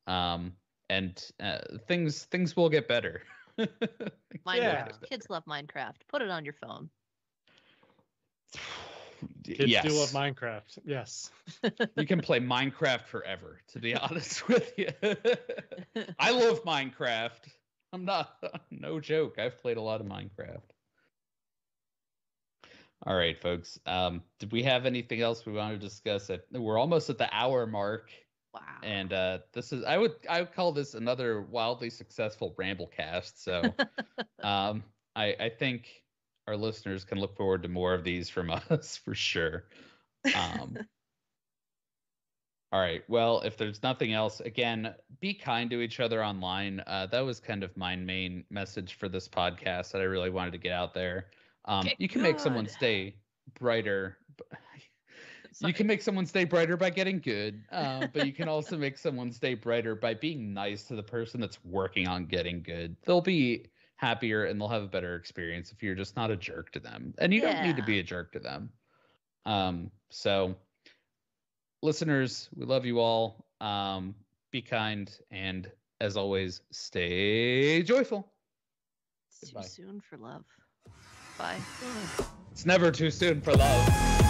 And things will get better. Kids love Minecraft. Put it on your phone. Kids do love Minecraft. Yes. You can play Minecraft forever, to be honest with you. I love Minecraft. No joke. I've played a lot of Minecraft. All right, folks. Did we have anything else we want to discuss? We're almost at the hour mark. Wow. And this is I would call this another wildly successful Ramblecast. So I think our listeners can look forward to more of these from us for sure. All right. Well, if there's nothing else, again, be kind to each other online. That was kind of my main message for this podcast that I really wanted to get out there. You can make someone's day brighter. You can make someone's day brighter by getting good, but you can also make someone's day brighter by being nice to the person that's working on getting good. They'll be happier and they'll have a better experience if you're just not a jerk to them. And you don't need to be a jerk to them. So listeners, we love you all. Be kind, and as always, stay joyful. It's too soon for love. Bye. It's never too soon for love.